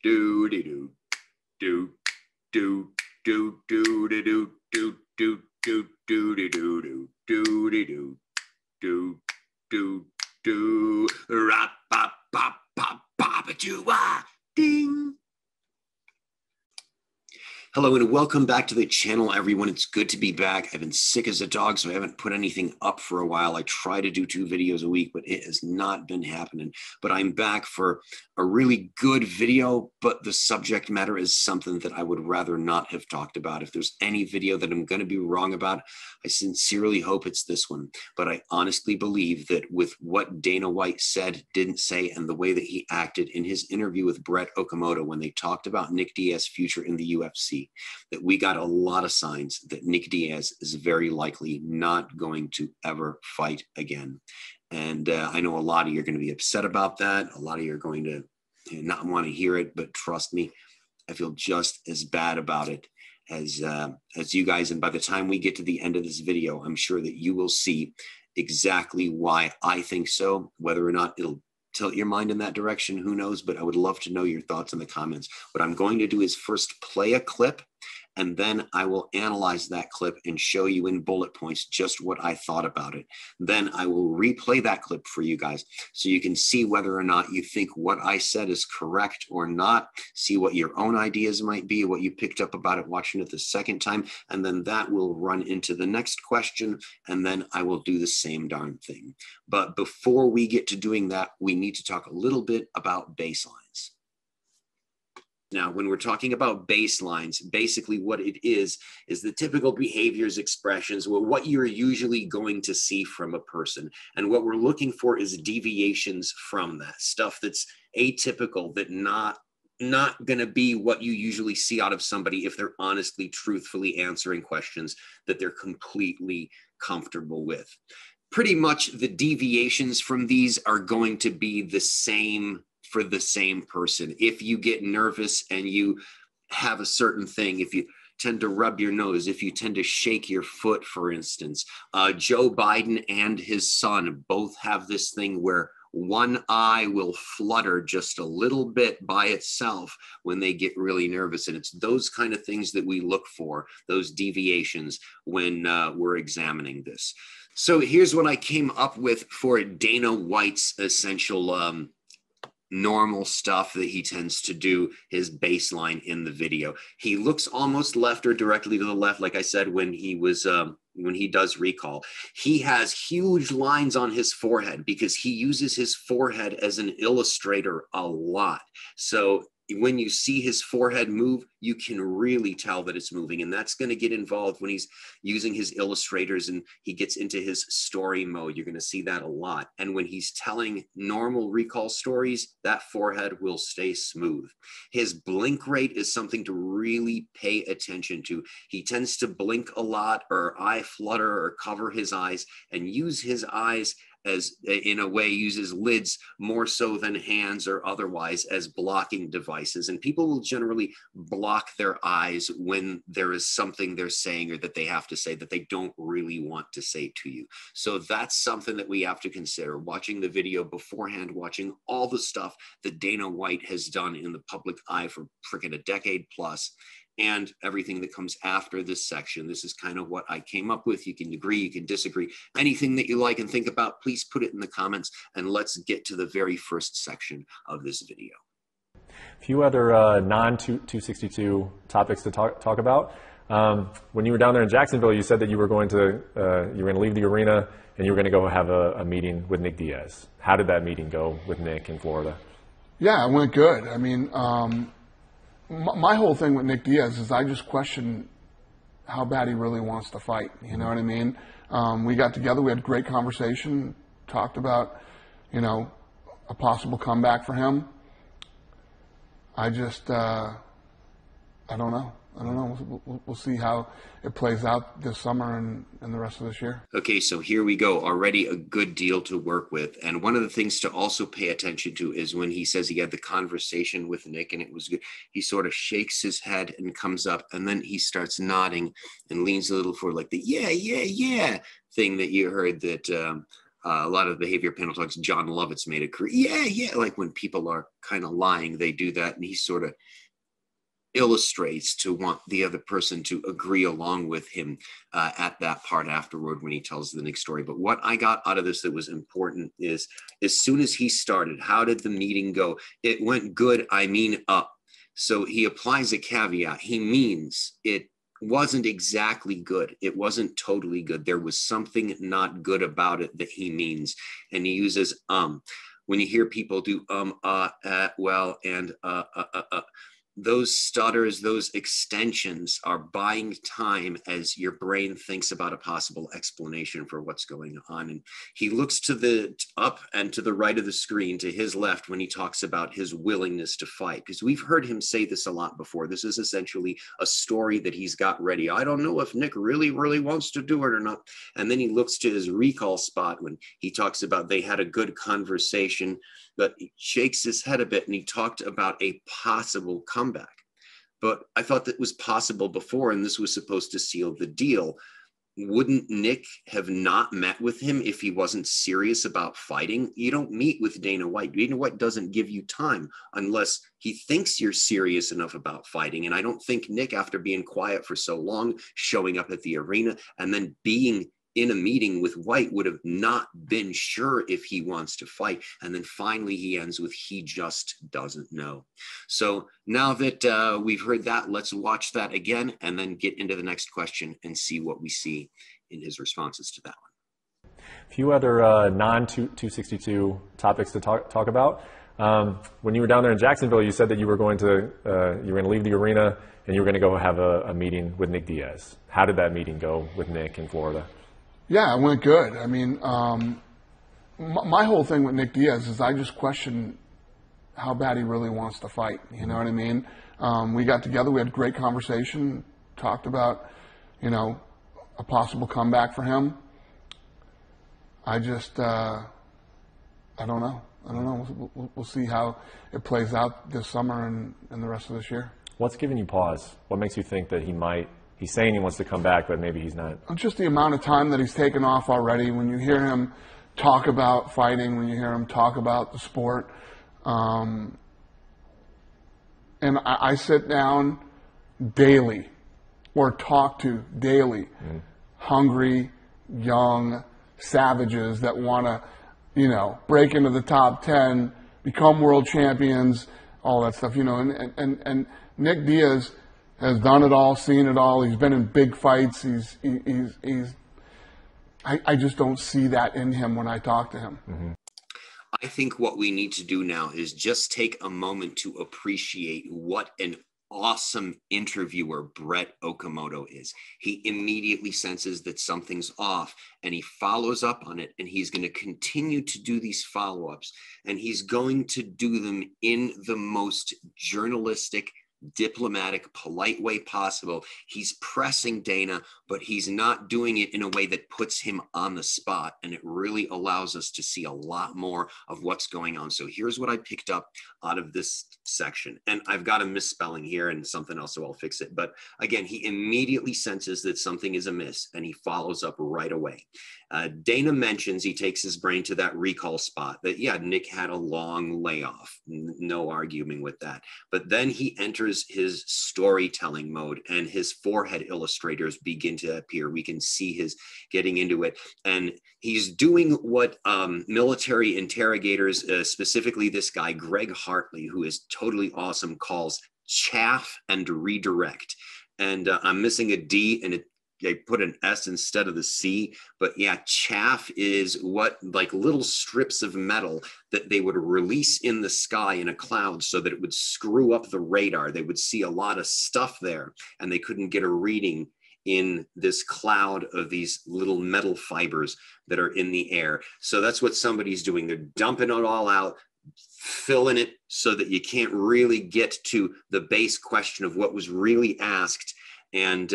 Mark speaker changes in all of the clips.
Speaker 1: do de do do do do do de do do do do do de do do do de do do do do rap pop pop pop pop ding. Hello and welcome back to the channel, everyone. It's good to be back. I've been sick as a dog, so I haven't put anything up for a while. I try to do 2 videos a week, but it has not been happening. But I'm back for a really good video, but the subject matter is something that I would rather not have talked about. If there's any video that I'm going to be wrong about, I sincerely hope it's this one. But I honestly believe that with what Dana White said, didn't say, and the way that he acted in his interview with Brett Okamoto when they talked about Nick Diaz's future in the UFC, that we got a lot of signs that Nick Diaz is very likely not going to ever fight again. And I know a lot of you are going to be upset about that. A lot of you are going to not want to hear it, but trust me, I feel just as bad about it as you guys. And by the time we get to the end of this video, I'm sure that you will see exactly why I think so. Whether or not it'll tilt your mind in that direction, who knows? But I would love to know your thoughts in the comments. What I'm going to do is first play a clip, and then I will analyze that clip and show you in bullet points just what I thought about it. Then I will replay that clip for you guys so you can see whether or not you think what I said is correct or not, see what your own ideas might be, what you picked up about it watching it the second time, and then that will run into the next question, and then I will do the same darn thing. But before we get to doing that, we need to talk a little bit about baselines. Now, when we're talking about baselines, basically what it is the typical behaviors, expressions, what you're usually going to see from a person. And what we're looking for is deviations from that stuff that's atypical, that not going to be what you usually see out of somebody if they're honestly, truthfully answering questions that they're completely comfortable with. Pretty much the deviations from these are going to be the same for the same person. If you get nervous and you have a certain thing, if you tend to rub your nose, if you tend to shake your foot, for instance, Joe Biden and his son both have this thing where one eye will flutter just a little bit by itself when they get really nervous. And it's those kind of things that we look for, those deviations, when we're examining this. So here's what I came up with for Dana White's essential normal stuff that he tends to do, his baseline in the video. He looks almost left or directly to the left, like I said, when he does recall. He has huge lines on his forehead because he uses his forehead as an illustrator a lot. So when you see his forehead move, you can really tell that it's moving. And that's going to get involved when he's using his illustrators and he gets into his story mode. You're going to see that a lot. And when he's telling normal recall stories, that forehead will stay smooth. His blink rate is something to really pay attention to. He tends to blink a lot, or eye flutter, or cover his eyes, and use his eyes as, in a way, uses lids more so than hands or otherwise as blocking devices. And people will generally block their eyes when there is something they're saying or that they have to say that they don't really want to say to you. So that's something that we have to consider. Watching the video beforehand, watching all the stuff that Dana White has done in the public eye for freaking a decade plus, and everything that comes after this section. This is kind of what I came up with. You can agree, you can disagree. Anything that you like and think about, please put it in the comments, and let's get to the very first section of this video.
Speaker 2: A few other non-262 topics to talk about. When you were down there in Jacksonville, you said that you were going to leave the arena and you were going to go have a meeting with Nick Diaz. How did that meeting go with Nick in Florida?
Speaker 3: Yeah, it went good. I mean, my whole thing with Nick Diaz is I just question how bad he really wants to fight. You know what I mean? We got together, we had a great conversation, talked about, a possible comeback for him. I just, I don't know. We'll see how it plays out this summer and the rest of this year.
Speaker 1: Okay, so here we go. Already a good deal to work with. And one of the things to also pay attention to is when he says he had the conversation with Nick and it was good, he sort of shakes his head and comes up, and then he starts nodding and leans a little forward, like the yeah thing that you heard that A lot of the behavior panel talks, John Lovett's made a career. Yeah. Like when people are kind of lying, they do that. And he sort of illustrates to want the other person to agree along with him at that part afterward when he tells the Nick story. But what I got out of this that was important is, as soon as he started, how did the meeting go? It went good, I mean up. So he applies a caveat. He means it wasn't exactly good. It wasn't totally good. There was something not good about it that he means. And he uses when you hear people do well, and those stutters, those extensions are buying time as your brain thinks about a possible explanation for what's going on. And he looks to the up and to the right of the screen, to his left, when he talks about his willingness to fight, because we've heard him say this a lot before. This is essentially a story that he's got ready. I don't know if Nick really wants to do it or not. And then he looks to his recall spot when he talks about they had a good conversation, but he shakes his head a bit and he talked about a possible comeback. But I thought that was possible before, and this was supposed to seal the deal. Wouldn't Nick have not met with him if he wasn't serious about fighting? You don't meet with Dana White. Dana White doesn't give you time unless he thinks you're serious enough about fighting. And I don't think Nick, after being quiet for so long, showing up at the arena and then being in a meeting with White, would have not been sure if he wants to fight. And then finally he ends with, he just doesn't know. So now that we've heard that, let's watch that again and then get into the next question and see what we see in his responses to that one.
Speaker 2: A few other non-262 topics to talk about. When you were down there in Jacksonville, you said that you were going to leave the arena and you were going to go have a meeting with Nick Diaz. How did that meeting go with Nick in Florida?
Speaker 3: Yeah, it went good. I mean, my whole thing with Nick Diaz is I just question how bad he really wants to fight. You know what I mean? We got together, we had a great conversation, talked about, a possible comeback for him. I just, I don't know. We'll see how it plays out this summer and the rest of this year.
Speaker 2: What's giving you pause? What makes you think that he's saying he wants to come back, but maybe he's not?
Speaker 3: Just the amount of time that he's taken off already. When you hear him talk about fighting, when you hear him talk about the sport, and I sit down daily or talk to daily hungry, young savages that want to, break into the top 10, become world champions, all that stuff, and Nick Diaz has done it all, seen it all. He's been in big fights. I just don't see that in him when I talk to him.
Speaker 2: Mm-hmm.
Speaker 1: I think what we need to do now is just take a moment to appreciate what an awesome interviewer Brett Okamoto is. He immediately senses that something's off and he follows up on it, and he's going to continue to do these follow-ups, and he's going to do them in the most journalistic, diplomatic, polite way possible. He's pressing Dana, but he's not doing it in a way that puts him on the spot, and it really allows us to see a lot more of what's going on. So here's what I picked up out of this section, and I've got a misspelling here and something else, so I'll fix it. But again, he immediately senses that something is amiss, and he follows up right away. Dana mentions, he takes his brain to that recall spot that, yeah, Nick had a long layoff, no arguing with that. But then he enters his storytelling mode, and his forehead illustrators begin to appear. We can see his getting into it, and he's doing what military interrogators, specifically this guy Greg Hartley, who is totally awesome, calls chaff and redirect. And I'm missing a D, and they put an S instead of the C. But yeah, chaff is what, like little strips of metal that they would release in the sky in a cloud so that it would screw up the radar. They would see a lot of stuff there, and they couldn't get a reading in this cloud of these little metal fibers that are in the air. So that's what somebody's doing. They're dumping it all out, filling it so that you can't really get to the base question of what was really asked, and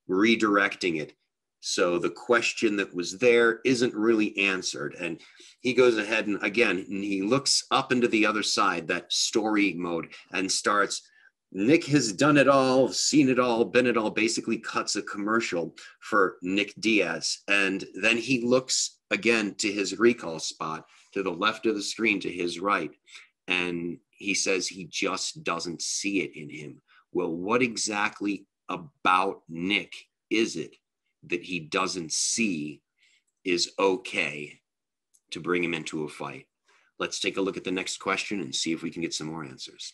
Speaker 1: redirecting it. So the question that was there isn't really answered. And he goes ahead and again, he looks up into the other side, that story mode, and starts Nick has done it all, seen it all, been it all, basically cuts a commercial for Nick Diaz. And then he looks again to his recall spot, to the left of the screen, to his right. And he says he just doesn't see it in him. Well, what exactly about Nick is it that he doesn't see is okay to bring him into a fight? Let's take a look at the next question and see if we can get some more answers.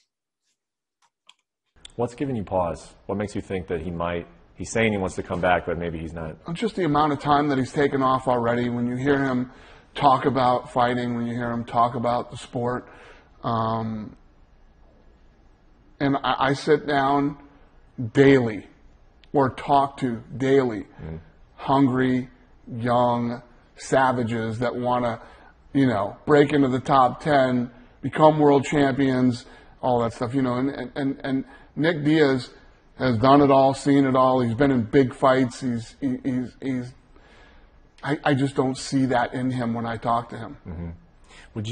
Speaker 2: What's giving you pause? What makes you think that he's saying he wants to come back, but maybe he's not?
Speaker 3: Just the amount of time that he's taken off already. When you hear him talk about fighting, when you hear him talk about the sport, and I sit down daily or talk to daily hungry, young savages that want to, break into the top 10, become world champions, all that stuff, and Nick Diaz has done it all, seen it all. He's been in big fights. I just don't see that in him when I talk to him.
Speaker 2: Mm-hmm. Would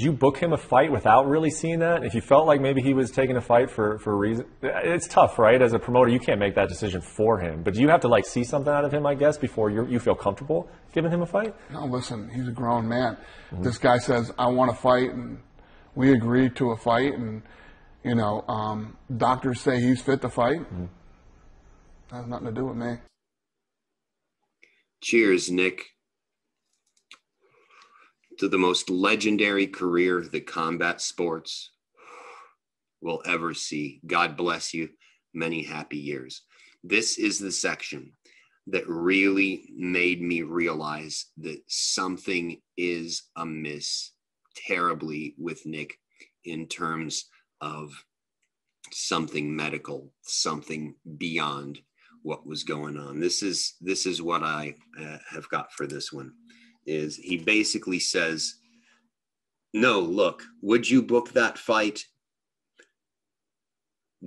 Speaker 2: you book him a fight without really seeing that? If you felt like maybe he was taking a fight for a reason, it's tough, right? As a promoter, you can't make that decision for him. But do you have to see something out of him, I guess, before you feel comfortable giving him a fight?
Speaker 3: No, listen, he's a grown man. Mm-hmm. This guy says, I want to fight, and we agreed to a fight, and doctors say he's fit to fight. Mm-hmm. That has nothing to do with me.
Speaker 1: Cheers, Nick, to the most legendary career the combat sports will ever see. God bless you. Many happy years. This is the section that really made me realize that something is amiss terribly with Nick in terms of something medical, something beyond what was going on. This is what I have got for this one. Is he basically says, no, look, would you book that fight?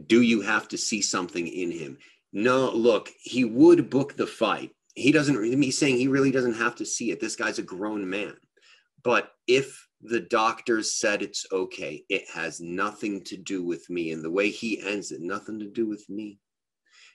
Speaker 1: Do you have to see something in him? No, look, he would book the fight. He's saying he really doesn't have to see it. This guy's a grown man. But if the doctors said it's okay, it has nothing to do with me. And the way he ends it, nothing to do with me.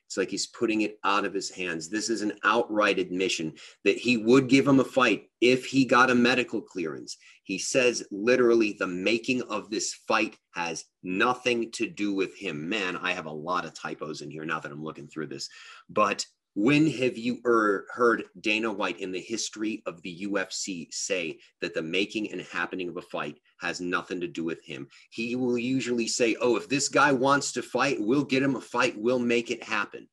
Speaker 1: It's like he's putting it out of his hands. This is an outright admission that he would give him a fight if he got a medical clearance. He says literally the making of this fight has nothing to do with him. Man, I have a lot of typos in here now that I'm looking through this. But when have you heard Dana White in the history of the UFC say that the making and happening of a fight has nothing to do with him? He will usually say, oh, if this guy wants to fight, we'll get him a fight. We'll make it happen.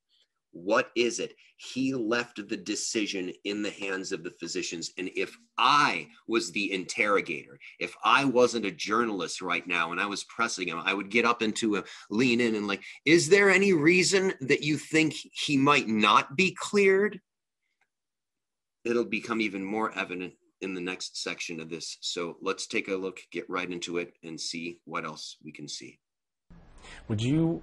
Speaker 1: What is it? He left the decision in the hands of the physicians. And if I was the interrogator, if I wasn't a journalist right now and I was pressing him, I would get up into a lean in and is there any reason that you think he might not be cleared? It'll become even more evident in the next section of this. So let's take a look, get right into it, and see what else we can see.
Speaker 2: Would you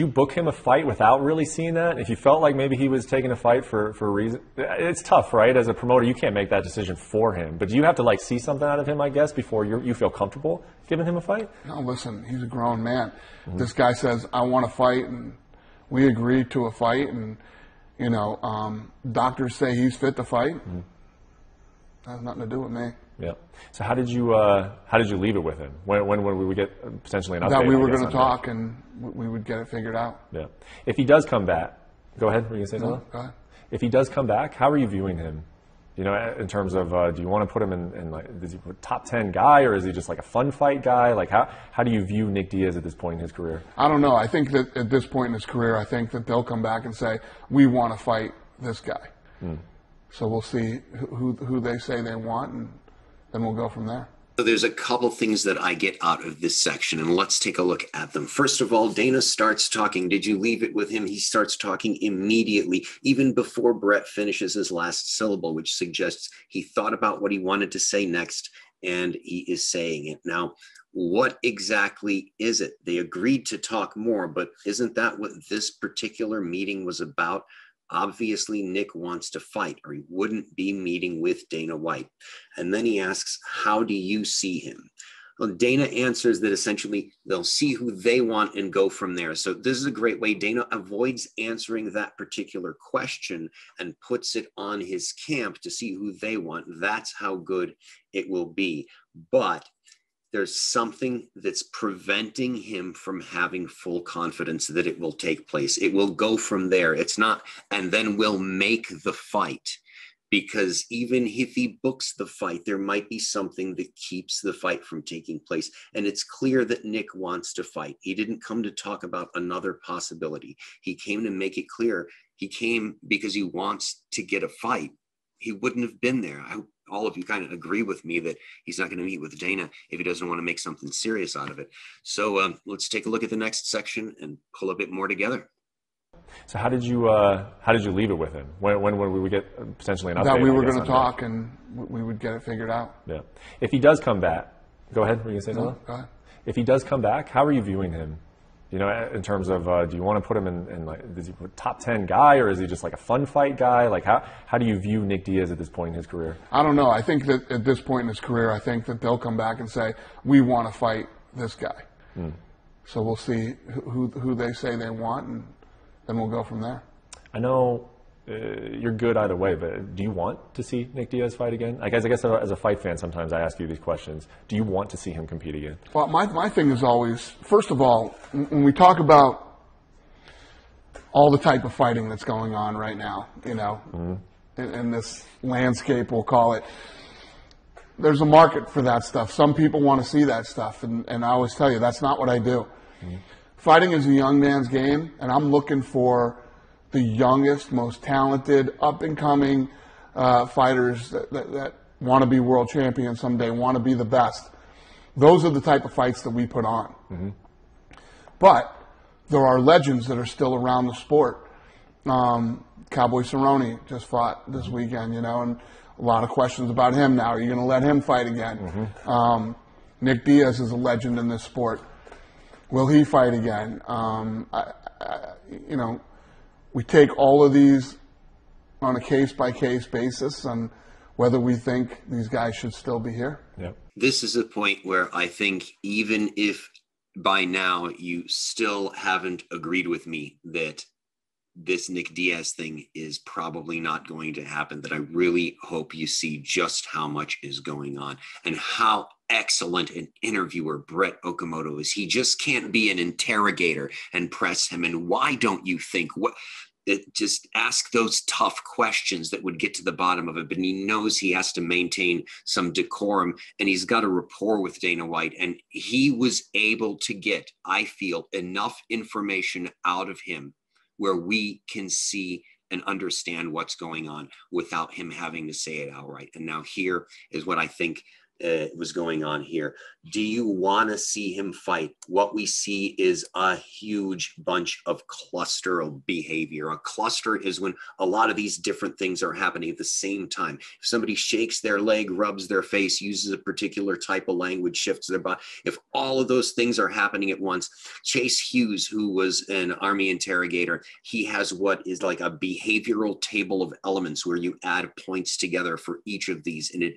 Speaker 2: book him a fight without really seeing that? If you felt like maybe he was taking a fight for a reason, it's tough, right? As a promoter, you can't make that decision for him. But do you have to see something out of him, I guess, before you feel comfortable giving him a fight?
Speaker 3: No, listen, he's a grown man. Mm-hmm. This guy says, I want to fight, and we agreed to a fight, and doctors say he's fit to fight. Mm-hmm. That has nothing to do with me.
Speaker 2: Yeah. So how did you leave it with him? When we would get potentially an update?
Speaker 3: That we were going to talk and we would get it figured out.
Speaker 2: Yeah. If he does come back, go ahead. Were you going to say something?
Speaker 3: No, go ahead.
Speaker 2: If he does come back, how are you viewing him? In terms of, do you want to put him in is he a top 10 guy, or is he just a fun fight guy? How do you view Nick Diaz at this point in his career?
Speaker 3: I don't know. I think that at this point in his career, I think that they'll come back and say, we want to fight this guy. Mm. So we'll see who they say they want, and then we'll go from there.
Speaker 1: So there's a couple things that I get out of this section, and let's take a look at them. First of all, Dana starts talking. Did you leave it with him? He starts talking immediately, even before Brett finishes his last syllable, which suggests he thought about what he wanted to say next, and he is saying it. Now, what exactly is it? They agreed to talk more, but isn't that what this particular meeting was about? Obviously, Nick wants to fight, or he wouldn't be meeting with Dana White. And then he asks, how do you see him? Well, Dana answers that essentially they'll see who they want and go from there. So this is a great way. Dana avoids answering that particular question and puts it on his camp to see who they want. That's how good it will be. But there's something that's preventing him from having full confidence that it will take place. It will go from there. It's not, and then we'll make the fight. Because even if he books the fight, there might be something that keeps the fight from taking place. And it's clear that Nick wants to fight. He didn't come to talk about another possibility. He came to make it clear. He came because he wants to get a fight. He wouldn't have been there. All of you kind of agree with me that he's not going to meet with Dana if he doesn't want to make something serious out of it. So let's take a look at the next section and pull a bit more together.
Speaker 2: So how did you leave it with him? When would we get potentially an update?
Speaker 3: That we were going to talk and we would get it figured out.
Speaker 2: Yeah. If he does come back, go ahead. Were you going to say something?
Speaker 3: Go ahead.
Speaker 2: If he does come back, how are you viewing him? You know, in terms of, do you want to put him in like, is he a top 10 guy, or is he just like a fun fight guy? Like, how do you view Nick Diaz at this point in his career?
Speaker 3: I don't know. I think that at this point in his career, I think that they'll come back and say, we want to fight this guy. So we'll see who they say they want, and then we'll go from there.
Speaker 2: I know you're good either way, but do you want to see Nick Diaz fight again? I guess as a fight fan, sometimes I ask you these questions. Do you want to see him compete again?
Speaker 3: Well, my thing is always, first of all, when we talk about all the type of fighting that's going on right now, you know, in this landscape, we'll call it, there's a market for that stuff. Some people want to see that stuff, and I always tell you, that's not what I do. Fighting is a young man's game, and I'm looking for the youngest, most talented, up-and-coming fighters that want to be world champions someday, want to be the best. Those are the type of fights that we put on. But there are legends that are still around the sport. Cowboy Cerrone just fought this weekend, you know, and a lot of questions about him now. Are you going to let him fight again? Nick Diaz is a legend in this sport. Will he fight again? You know, we take all of these on a case-by-case basis on whether we think these guys should still be here.
Speaker 2: Yep.
Speaker 1: This is a point where I think even if by now you still haven't agreed with me that this Nick Diaz thing is probably not going to happen, that I really hope you see just how much is going on and how excellent an interviewer Brett Okamoto is. He just can't be an interrogator and press him. And why don't you think just ask those tough questions that would get to the bottom of it. But he knows he has to maintain some decorum, and he's got a rapport with Dana White. And he was able to get, I feel, enough information out of him where we can see and understand what's going on without him having to say it outright. And now here is what I think was going on here. Do you want to see him fight? What we see is a huge bunch of cluster behavior. A cluster is when a lot of these different things are happening at the same time. If somebody shakes their leg, rubs their face, uses a particular type of language, shifts their body, if all of those things are happening at once, Chase Hughes, who was an Army interrogator, he has what is like a behavioral table of elements where you add points together for each of these, and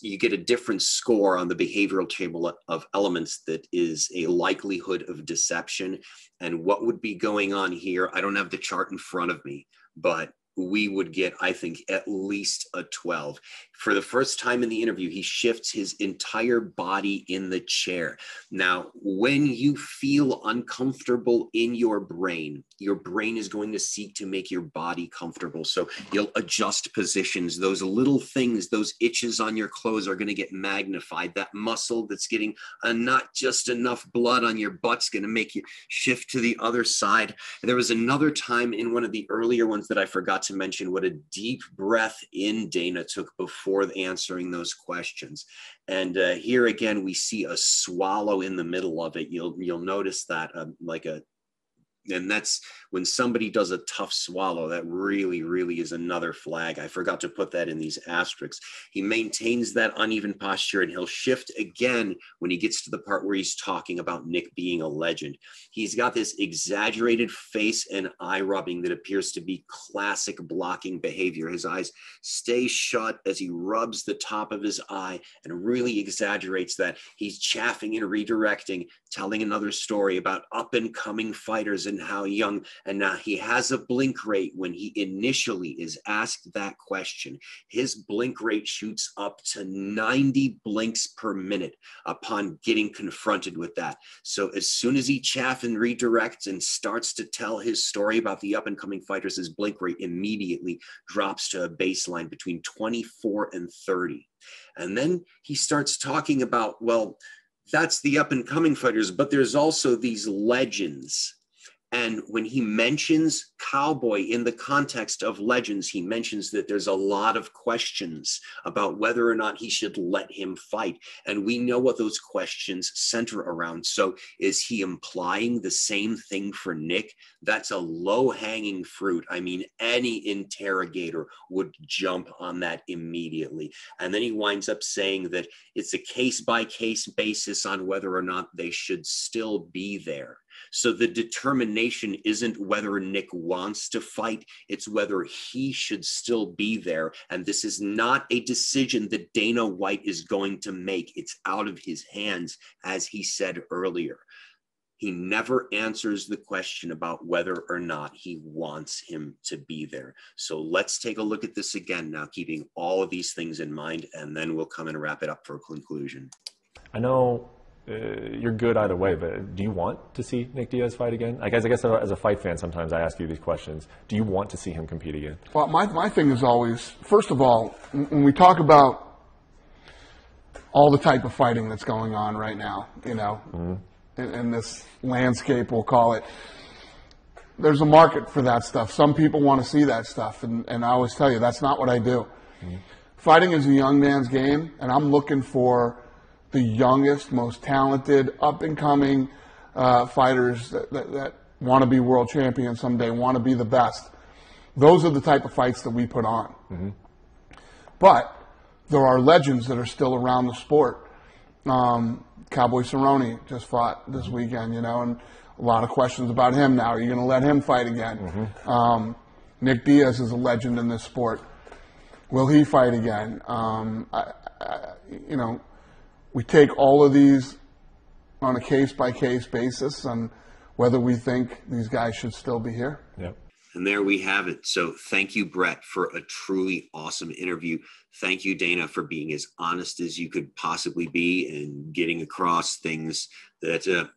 Speaker 1: you get a different score on the behavioral table of elements that is a likelihood of deception. And what would be going on here, I don't have the chart in front of me, but we would get, I think, at least a 12. For the first time in the interview, he shifts his entire body in the chair. Now, when you feel uncomfortable in your brain is going to seek to make your body comfortable. So you'll adjust positions. Those little things, those itches on your clothes are going to get magnified. That muscle that's getting not just enough blood on your butt's going to make you shift to the other side. There was another time in one of the earlier ones that I forgot to mention what a deep breath in Dana took before answering those questions. And here again, we see a swallow in the middle of it. You'll notice that like a And that's when somebody does a tough swallow, that really, really is another flag. I forgot to put that in these asterisks. He maintains that uneven posture, and he'll shift again when he gets to the part where he's talking about Nick being a legend. He's got this exaggerated face and eye rubbing that appears to be classic blocking behavior. His eyes stay shut as he rubs the top of his eye and really exaggerates that. He's chaffing and redirecting, telling another story about up and coming fighters and how young. And now he has a blink rate when he initially is asked that question. His blink rate shoots up to 90 blinks per minute upon getting confronted with that. So as soon as he chaff and redirects and starts to tell his story about the up and coming fighters, his blink rate immediately drops to a baseline between 24 and 30. And then he starts talking about, well, that's the up and coming fighters, but there's also these legends. And when he mentions Cowboy in the context of legends, he mentions that there's a lot of questions about whether or not he should let him fight. And we know what those questions center around. So is he implying the same thing for Nick? That's a low-hanging fruit. I mean, any interrogator would jump on that immediately. And then he winds up saying that it's a case-by-case basis on whether or not they should still be there. So the determination isn't whether Nick wants to fight, it's whether he should still be there. And this is not a decision that Dana White is going to make. It's out of his hands, as he said earlier. He never answers the question about whether or not he wants him to be there. So let's take a look at this again now, keeping all of these things in mind, and then we'll come and wrap it up for a conclusion.
Speaker 2: I know you're good either way, but do you want to see Nick Diaz fight again? I guess as a fight fan, sometimes I ask you these questions. Do you want to see him compete again?
Speaker 3: Well, my thing is always, first of all, when we talk about all the type of fighting that's going on right now, you know, in this landscape, we'll call it, there's a market for that stuff. Some people want to see that stuff, and I always tell you, that's not what I do. Fighting is a young man's game, and I'm looking for the youngest, most talented, up-and-coming fighters that want to be world champions someday, want to be the best. Those are the type of fights that we put on. But there are legends that are still around the sport. Cowboy Cerrone just fought this weekend, you know, and a lot of questions about him now. Are you going to let him fight again? Nick Diaz is a legend in this sport. Will he fight again? You know, we take all of these on a case-by-case basis on whether we think these guys should still be here.
Speaker 2: Yep.
Speaker 1: And there we have it. So thank you, Brett, for a truly awesome interview. Thank you, Dana, for being as honest as you could possibly be and getting across things that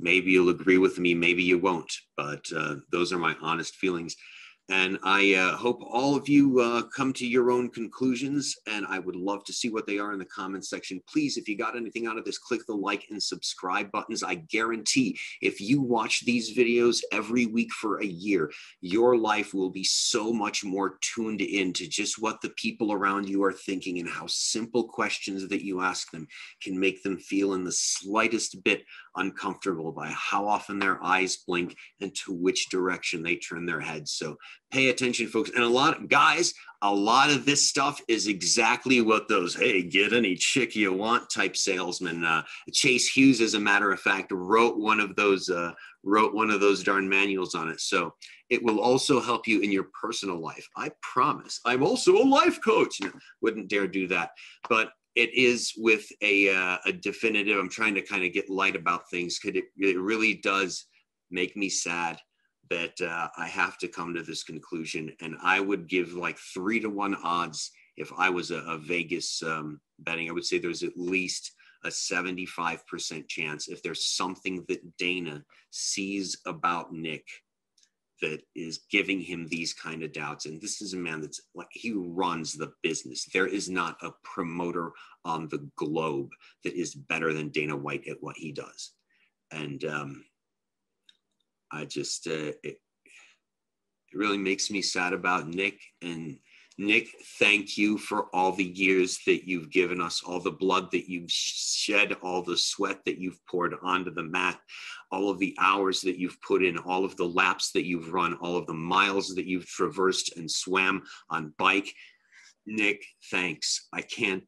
Speaker 1: maybe you'll agree with me, maybe you won't. But those are my honest feelings. And I hope all of you come to your own conclusions, and I would love to see what they are in the comments section. Please, if you got anything out of this, click the like and subscribe buttons. I guarantee if you watch these videos every week for a year, your life will be so much more tuned in to just what the people around you are thinking and how simple questions that you ask them can make them feel in the slightest bit uncomfortable by how often their eyes blink and to which direction they turn their heads. So pay attention, folks. And a lot of this stuff is exactly what those, hey, get any chick you want type salesmen. Chase Hughes, as a matter of fact, wrote one of those darn manuals on it. So it will also help you in your personal life. I promise. I'm also a life coach. No, wouldn't dare do that. But it is with a definitive, I'm trying to kind of get light about things, because it really does make me sad that I have to come to this conclusion. And I would give like 3-to-1 odds if I was a Vegas betting. I would say there's at least a 75% chance, if there's something that Dana sees about Nick that is giving him these kind of doubts. And this is a man that's like, he runs the business. There is not a promoter on the globe that is better than Dana White at what he does. And I just, it really makes me sad about Nick. And Nick, thank you for all the years that you've given us, all the blood that you've shed, all the sweat that you've poured onto the mat, all of the hours that you've put in, all of the laps that you've run, all of the miles that you've traversed and swam on bike. Nick, thanks. I can't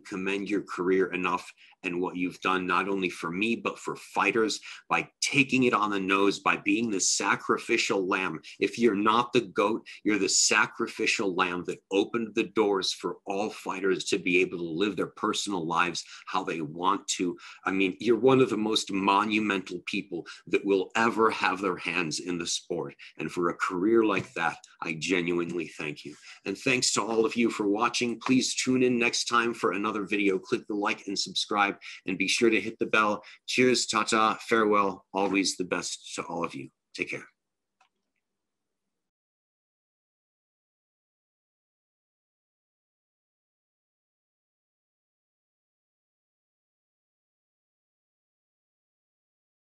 Speaker 1: commend your career enough and what you've done, not only for me, but for fighters, by taking it on the nose, by being the sacrificial lamb. If you're not the GOAT, you're the sacrificial lamb that opened the doors for all fighters to be able to live their personal lives how they want to. I mean, you're one of the most monumental people that will ever have their hands in the sport. And for a career like that, I genuinely thank you. And thanks to all of you for watching. Please tune in next time for another video. Click the like and subscribe, and be sure to hit the bell. Cheers, ta-ta, farewell, always the best to all of you. Take care.